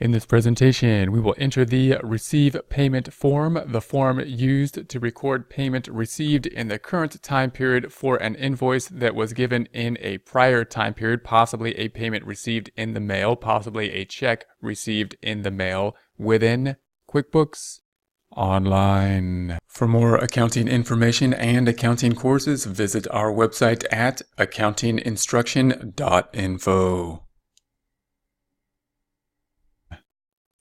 In this presentation, we will enter the Receive Payment form, the form used to record payment received in the current time period for an invoice that was given in a prior time period, possibly a payment received in the mail, possibly a check received in the mail within QuickBooks Online. For more accounting information and accounting courses, visit our website at accountinginstruction.info.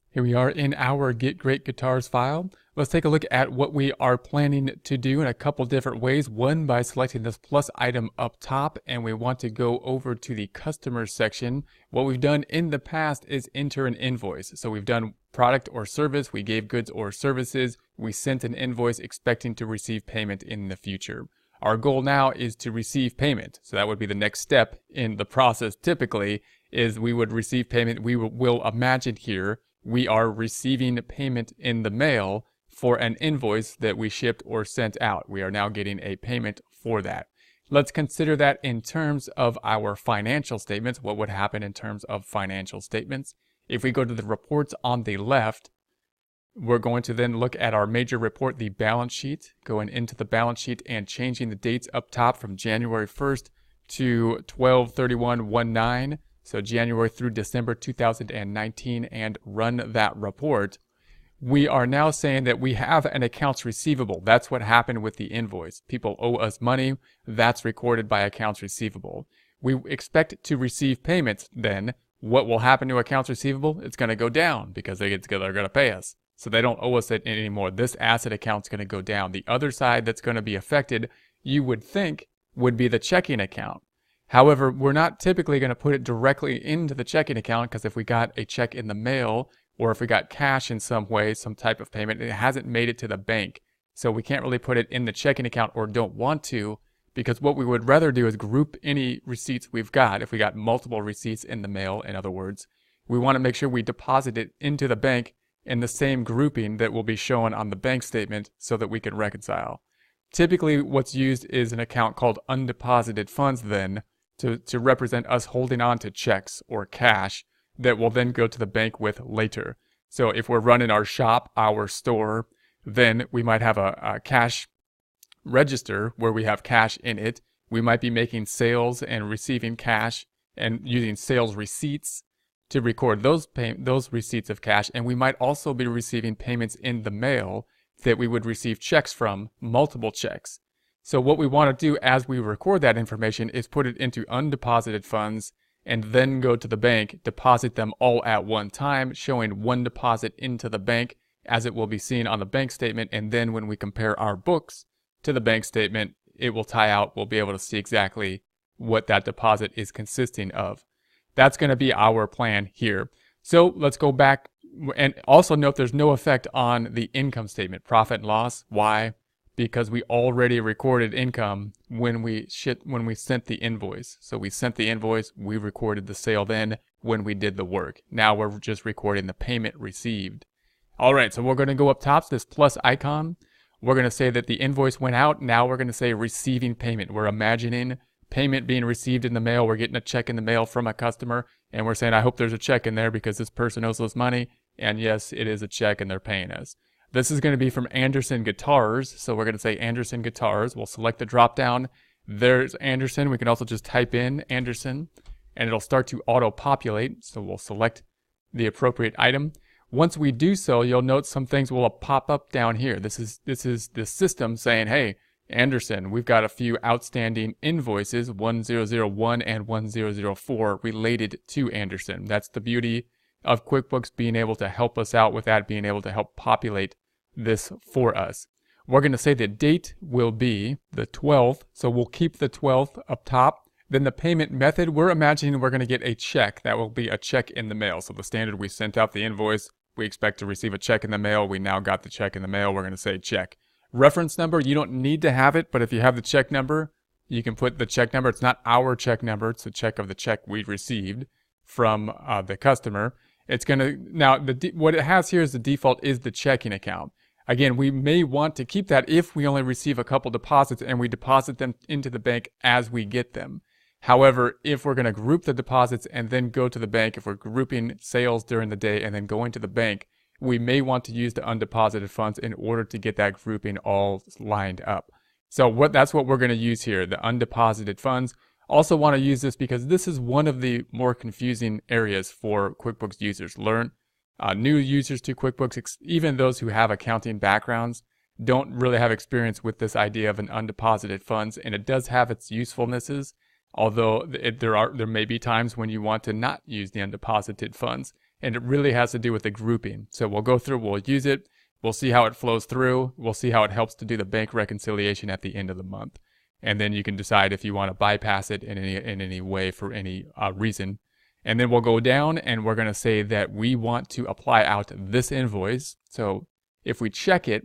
Here we are in our Get Great Guitars file. Let's take a look at what we are planning to do in a couple different ways. One, by selecting this plus item up top, and we want to go over to the customer section. What we've done in the past is enter an invoice. So we've done product or service, we gave goods or services, we sent an invoice expecting to receive payment in the future. Our goal now is to receive payment. So that would be the next step in the process typically, is we would receive payment. We will imagine here we are receiving payment in the mail for an invoice that we shipped or sent out. We are now getting a payment for that. Let's consider that in terms of our financial statements. What would happen in terms of financial statements? If we go to the reports on the left, we're going to then look at our major report, the balance sheet, going into the balance sheet and changing the dates up top from January 1st to 12/31/19. So January through December 2019, and run that report. We are now saying that we have an accounts receivable. That's what happened with the invoice. People owe us money. That's recorded by accounts receivable. We expect to receive payments then. What will happen to accounts receivable? It's going to go down because they're going to pay us. So they don't owe us it anymore. This asset account's going to go down. The other side that's going to be affected, you would think, would be the checking account. However, we're not typically going to put it directly into the checking account, because if we got a check in the mail or if we got cash in some way, some type of payment, it hasn't made it to the bank. So we can't really put it in the checking account, or don't want to, because what we would rather do is group any receipts we've got. If we got multiple receipts in the mail, in other words, we want to make sure we deposit it into the bank in the same grouping that will be shown on the bank statement so that we can reconcile. Typically, what's used is an account called Undeposited Funds then, to represent us holding on to checks or cash that will then go to the bank with later. So if we're running our shop, our store, then we might have a cash register where we have cash in it. We might be making sales and receiving cash and using sales receipts to record those receipts of cash. And we might also be receiving payments in the mail that we would receive checks from, multiple checks. So what we want to do as we record that information is put it into undeposited funds and then go to the bank, deposit them all at one time, showing one deposit into the bank as it will be seen on the bank statement. And then when we compare our books to the bank statement, it will tie out. We'll be able to see exactly what that deposit is consisting of. That's going to be our plan here. So let's go back and also note there's no effect on the income statement, profit and loss. Why? Because we already recorded income when we sent the invoice. So we sent the invoice, we recorded the sale then when we did the work. Now we're just recording the payment received. All right, so we're going to go up top to this plus icon. We're going to say that the invoice went out. Now we're going to say receiving payment. We're imagining payment being received in the mail. We're getting a check in the mail from a customer, and we're saying, I hope there's a check in there because this person owes us money. And yes, it is a check and they're paying us. This is going to be from Anderson Guitars. So we're going to say Anderson Guitars. We'll select the drop down. There's Anderson. We can also just type in Anderson and it'll start to auto populate. So we'll select the appropriate item. Once we do so, you'll note some things will pop up down here. This is the system saying, hey, Anderson, we've got a few outstanding invoices, 1001 and 1004 related to Anderson. That's the beauty of QuickBooks being able to help us out with that, being able to help populate this for us. We're going to say the date will be the 12th, so we'll keep the 12th up top. Then the payment method, we're imagining we're going to get a check. That will be a check in the mail. So the standard, we sent out the invoice, we expect to receive a check in the mail. We now got the check in the mail. We're going to say check. Reference number, you don't need to have it, but if you have the check number, you can put the check number. It's not our check number, it's the check of the check we received from the customer. It's going to, now what it has here is the default is the checking account. Again, we may want to keep that if we only receive a couple deposits and we deposit them into the bank as we get them. However, if we're going to group the deposits and then go to the bank, if we're grouping sales during the day and then going to the bank, we may want to use the undeposited funds in order to get that grouping all lined up. So that's what we're going to use here, the undeposited funds. Also want to use this because this is one of the more confusing areas for QuickBooks users. New users to QuickBooks, even those who have accounting backgrounds, don't really have experience with this idea of an undeposited funds, and it does have its usefulnesses. Although there may be times when you want to not use the undeposited funds, and it really has to do with the grouping. So we'll go through, we'll use it, we'll see how it flows through, we'll see how it helps to do the bank reconciliation at the end of the month. And then you can decide if you want to bypass it in any way for any reason. And then we'll go down and we're going to say that we want to apply out this invoice. So if we check it,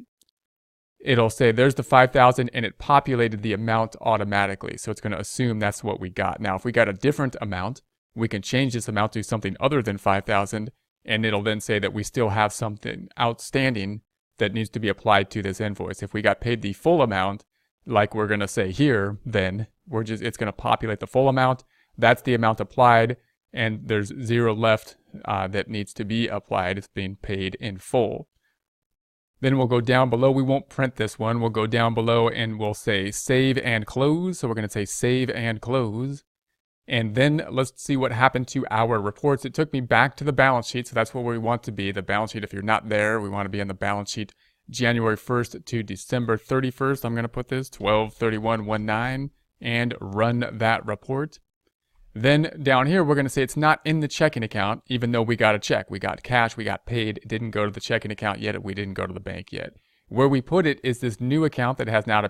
it'll say there's the 5,000 and it populated the amount automatically. So it's going to assume that's what we got. Now, if we got a different amount, we can change this amount to something other than 5,000, and it'll then say that we still have something outstanding that needs to be applied to this invoice. If we got paid the full amount, like we're going to say here, then it's going to populate the full amount. That's the amount applied, and there's 0 left that needs to be applied. It's being paid in full. Then we'll go down below. We won't print this one. We'll go down below and we'll say save and close. So we're going to say save and close. And then let's see what happened to our reports. It took me back to the balance sheet. So that's where we want to be. The balance sheet, if you're not there, we want to be on the balance sheet January 1st to December 31st. I'm going to put this 12/31/19 and run that report. Then down here, we're going to say it's not in the checking account, even though we got a check. We got cash, we got paid. It didn't go to the checking account yet. We didn't go to the bank yet. Where we put it is this new account that has now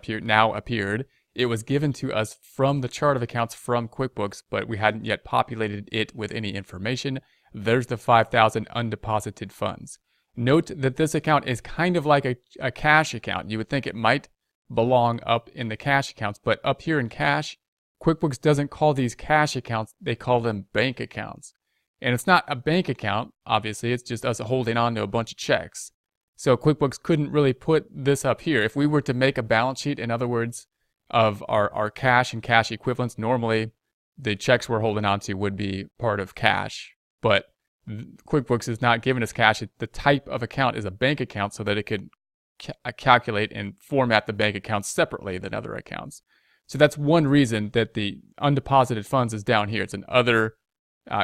appeared. It was given to us from the chart of accounts from QuickBooks, but we hadn't yet populated it with any information. There's the 5,000 undeposited funds. Note that this account is kind of like a cash account. You would think it might belong up in the cash accounts, but up here in cash, QuickBooks doesn't call these cash accounts, they call them bank accounts. And it's not a bank account, obviously, it's just us holding on to a bunch of checks. So QuickBooks couldn't really put this up here. If we were to make a balance sheet, in other words, of our cash and cash equivalents, normally the checks we're holding on to would be part of cash. But QuickBooks is not giving us cash. The type of account is a bank account so that it could calculate and format the bank accounts separately than other accounts. So that's one reason that the undeposited funds is down here. It's an other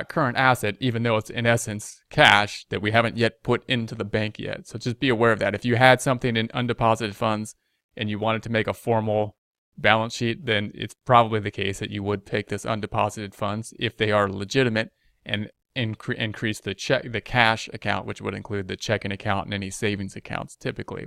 current asset, even though it's in essence cash that we haven't yet put into the bank yet. So just be aware of that. If you had something in undeposited funds and you wanted to make a formal balance sheet, then it's probably the case that you would take this undeposited funds if they are legitimate and increase the cash account, which would include the checking account and any savings accounts typically.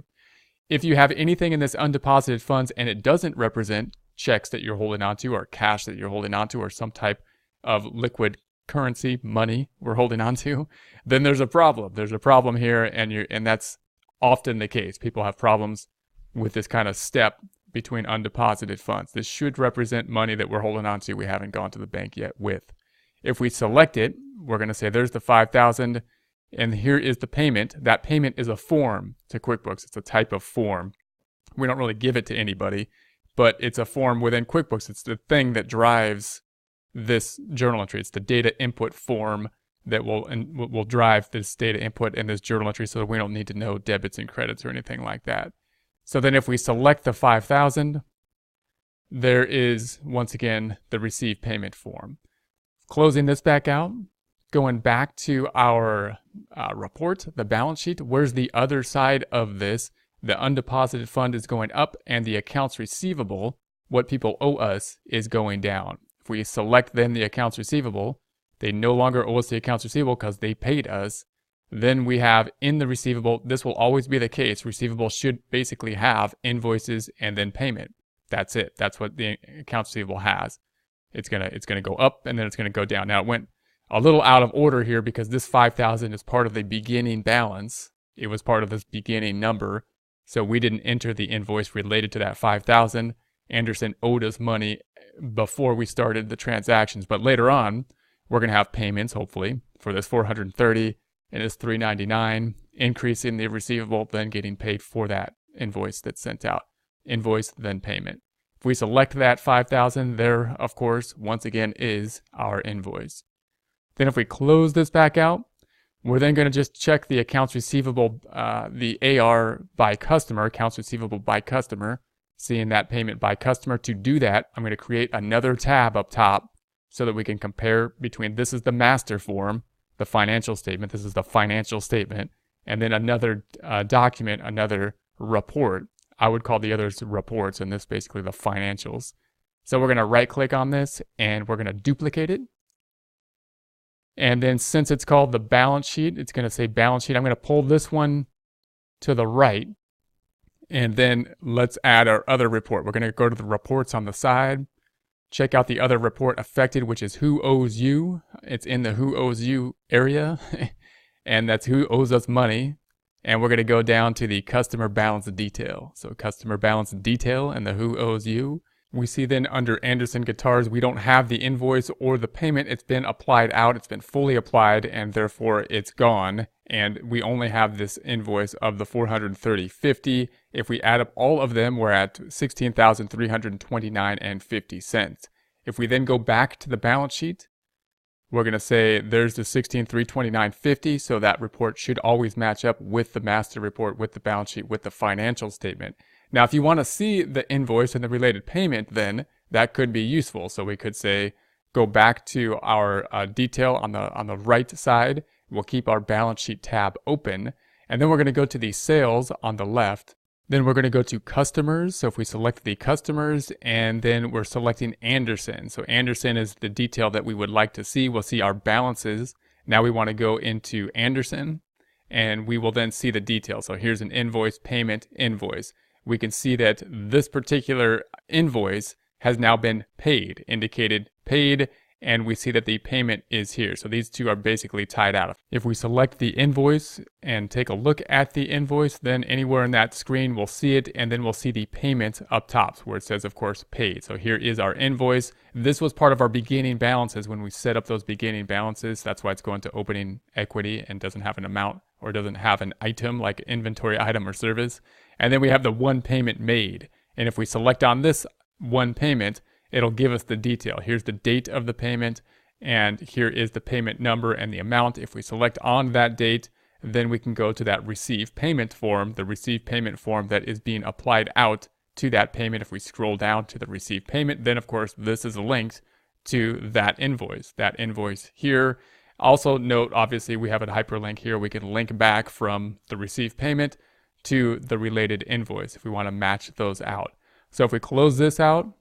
If you have anything in this undeposited funds and it doesn't represent checks that you're holding on to or cash that you're holding on to or some type of liquid currency, money we're holding on to, then there's a problem. There's a problem here, and that's often the case. People have problems with this kind of step between undeposited funds. This should represent money that we're holding on to we haven't gone to the bank yet with. If we select it, we're going to say there's the 5,000 and here is the payment. That payment is a form to QuickBooks. It's a type of form. We don't really give it to anybody, but it's a form within QuickBooks. It's the thing that drives this journal entry. It's the data input form that will drive this data input in this journal entry so that we don't need to know debits and credits or anything like that. So then if we select the 5,000, there is, once again, the receive payment form. Closing this back out, going back to our report, the balance sheet, where's the other side of this? The undeposited fund is going up and the accounts receivable, what people owe us, is going down. If we select then the accounts receivable, they no longer owe us the accounts receivable because they paid us. Then we have in the receivable, this will always be the case. Receivable should basically have invoices and then payment. That's it. That's what the accounts receivable has. It's gonna go up and then it's gonna go down. Now it went a little out of order here because this 5,000 is part of the beginning balance. It was part of this beginning number. So we didn't enter the invoice related to that 5,000. Anderson owed us money before we started the transactions. But later on, we're going to have payments, hopefully, for this 430 and this 399, increasing the receivable, then getting paid for that invoice that's sent out. Invoice, then payment. If we select that 5,000, there, of course, once again, is our invoice. Then if we close this back out, we're then going to just check the accounts receivable, the AR by customer, accounts receivable by customer, seeing that payment by customer. To do that, I'm going to create another tab up top so that we can compare between, this is the master form, the financial statement, this is the financial statement, and then another document, another report. I would call the others reports, and this basically the financials. So we're going to right click on this and we're going to duplicate it. And then since it's called the balance sheet, it's going to say balance sheet. I'm going to pull this one to the right. And then let's add our other report. We're going to go to the reports on the side. Check out the other report affected, which is who owes you. It's in the who owes you area. And that's who owes us money. And we're going to go down to the customer balance detail. So customer balance detail and the who owes you. We see then under Anderson Guitars, we don't have the invoice or the payment. It's been applied out. It's been fully applied, and therefore it's gone. And we only have this invoice of the $430.50. If we add up all of them, we're at $16,329.50. If we then go back to the balance sheet, we're going to say there's the $16,329.50. So that report should always match up with the master report, with the balance sheet, with the financial statement. Now, if you want to see the invoice and the related payment, then that could be useful. So we could say, go back to our detail on the right side. We'll keep our balance sheet tab open. And then we're going to go to the sales on the left. Then we're going to go to customers. So if we select the customers, and then we're selecting Anderson. So Anderson is the detail that we would like to see. We'll see our balances. Now we want to go into Anderson, and we will then see the detail. So here's an invoice, payment, invoice. We can see that this particular invoice has now been paid, indicated paid, and we see that the payment is here. So these two are basically tied out. If we select the invoice and take a look at the invoice, then anywhere in that screen we'll see it, and then we'll see the payment up top where it says, of course, paid. So here is our invoice. This was part of our beginning balances when we set up those beginning balances. That's why it's going to opening equity and doesn't have an amount or doesn't have an item like inventory item or service. And then we have the one payment made. And if we select on this one payment, it'll give us the detail. Here's the date of the payment, and here is the payment number and the amount. If we select on that date, then we can go to that receive payment form, the receive payment form that is being applied out to that payment. If we scroll down to the receive payment, then of course this is linked to that invoice here. Also note, obviously we have a hyperlink here. We can link back from the receive payment to the related invoice if we want to match those out. So if we close this out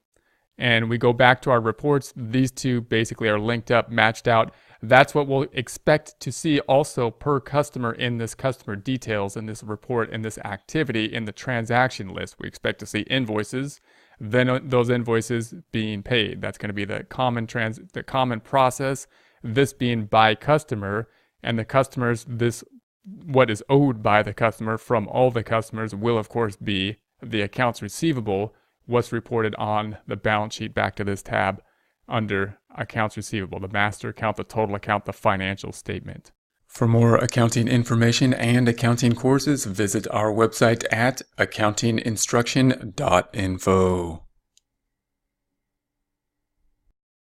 and we go back to our reports, these two basically are linked up, matched out. That's what we'll expect to see also per customer in this customer details, in this report, in this activity, in the transaction list. We expect to see invoices, then those invoices being paid. That's going to be the common process, this being by customer, and the customers, this what is owed by the customer from all the customers will of course be the accounts receivable, what's reported on the balance sheet back to this tab under accounts receivable, the master account, the total account, the financial statement. For more accounting information and accounting courses, visit our website at accountinginstruction.info.